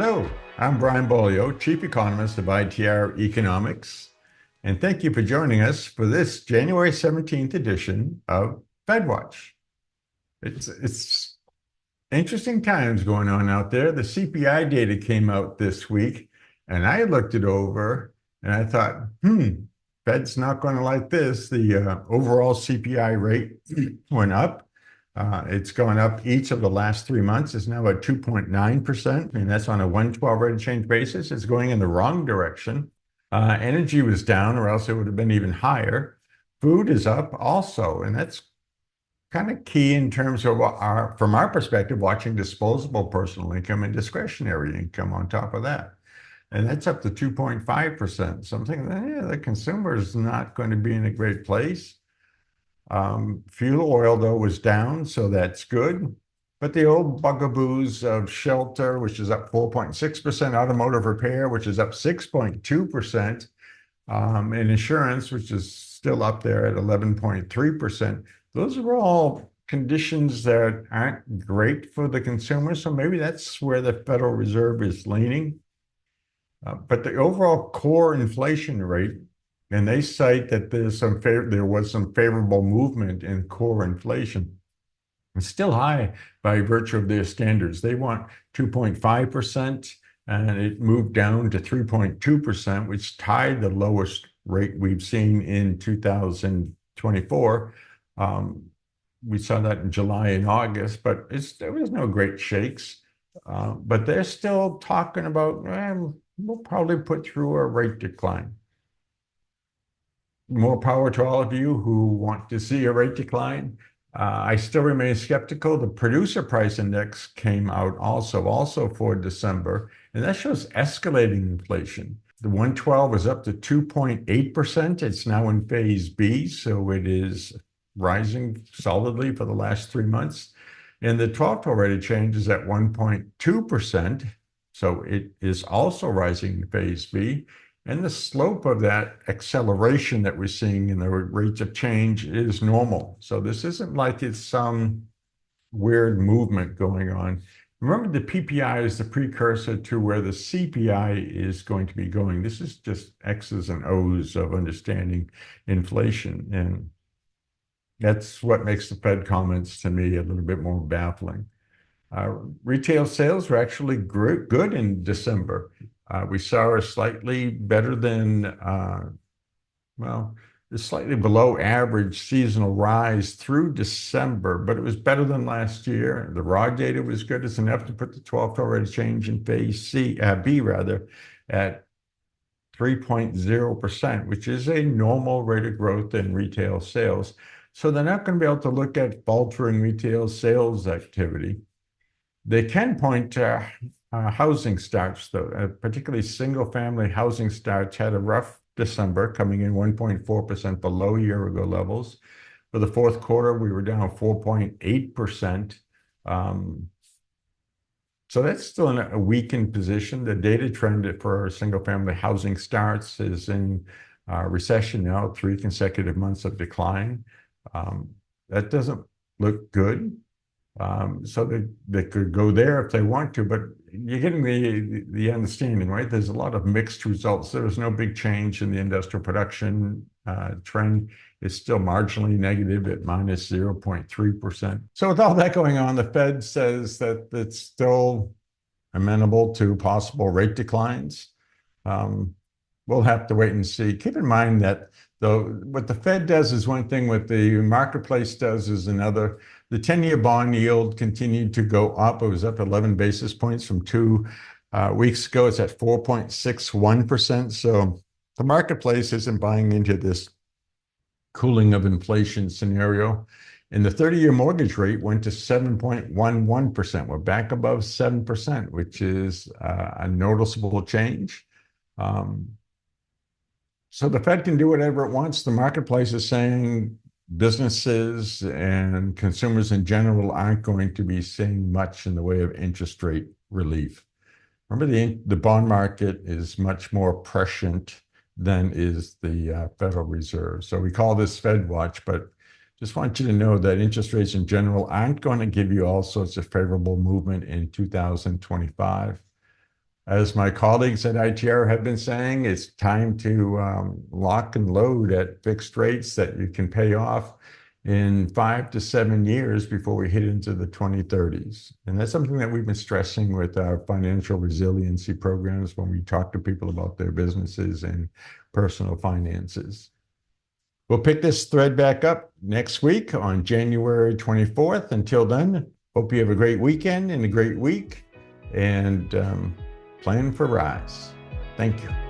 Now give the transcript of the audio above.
Hello, I'm Brian Beaulieu, Chief Economist of ITR Economics, and thank you for joining us for this January 17th edition of FedWatch. It's interesting times going on out there. The CPI data came out this week, and I looked it over, and I thought, Fed's not going to like this. The overall CPI rate went up. It's gone up each of the last 3 months. It's now at 2.9%. I mean, that's on a 112 rate of change basis. It's going in the wrong direction. Energy was down, or else it would have been even higher. Food is up also, and that's kind of key in terms of from our perspective, watching disposable personal income and discretionary income on top of that. And that's up to 2.5%. Something that, the consumer is not going to be in a great place. Fuel oil, though, was down, so that's good. But the old bugaboos of shelter, which is up 4.6%, automotive repair, which is up 6.2%, and insurance, which is still up there at 11.3%, those are all conditions that aren't great for the consumer. So maybe that's where the Federal Reserve is leaning. But the overall core inflation rate, and they cite that there was some favorable movement in core inflation. It's still high by virtue of their standards. They want 2.5%, and it moved down to 3.2%, which tied the lowest rate we've seen in 2024. We saw that in July and August, but there was no great shakes. But they're still talking about, we'll probably put through a rate decline. More power to all of you who want to see a rate decline. I still remain skeptical. The producer price index came out also for December, and that shows escalating inflation. The 112 is up to 2.8%. It's now in phase B, so it is rising solidly for the last 3 months. And the 12-12 rate of change is at 1.2%, so it is also rising in phase B. And the slope of that acceleration that we're seeing in the rates of change is normal. So this isn't like it's some weird movement going on. Remember, the PPI is the precursor to where the CPI is going to be going. This is just X's and O's of understanding inflation. And that's what makes the Fed comments to me a little bit more baffling. Retail sales were actually good in December. We saw a slightly better than, slightly below average seasonal rise through December, but it was better than last year. The raw data was good. It's enough to put the 12-12 rate of change in phase B at 3.0%, which is a normal rate of growth in retail sales. So they're not going to be able to look at faltering retail sales activity. They can point to housing starts, though, particularly single-family housing starts had a rough December, coming in 1.4% below year-ago levels. For the fourth quarter, we were down 4.8%. So that's still in a weakened position. The data trend for single-family housing starts is in recession now, 3 consecutive months of decline. That doesn't look good. So they could go there if they want to, but you're getting the understanding, right? There's a lot of mixed results. There was no big change in the industrial production trend. It's still marginally negative at minus 0.3%. So with all that going on, the Fed says that it's still amenable to possible rate declines. We'll have to wait and see. Keep in mind that what the Fed does is one thing, what the marketplace does is another. The 10-year bond yield continued to go up. It was up 11 basis points from 2 weeks ago. It's at 4.61%. So the marketplace isn't buying into this cooling of inflation scenario. And the 30-year mortgage rate went to 7.11%. We're back above 7%, which is a noticeable change. So the Fed can do whatever it wants. The marketplace is saying businesses and consumers in general aren't going to be seeing much in the way of interest rate relief. Remember, the bond market is much more prescient than is the Federal Reserve. So we call this Fed Watch, but just want you to know that interest rates in general aren't going to give you all sorts of favorable movement in 2025. As my colleagues at ITR have been saying, it's time to lock and load at fixed rates that you can pay off in 5 to 7 years before we hit into the 2030s. And that's something that we've been stressing with our financial resiliency programs when we talk to people about their businesses and personal finances. We'll pick this thread back up next week on January 24th. Until then, hope you have a great weekend and a great week, and plan for rise. Thank you.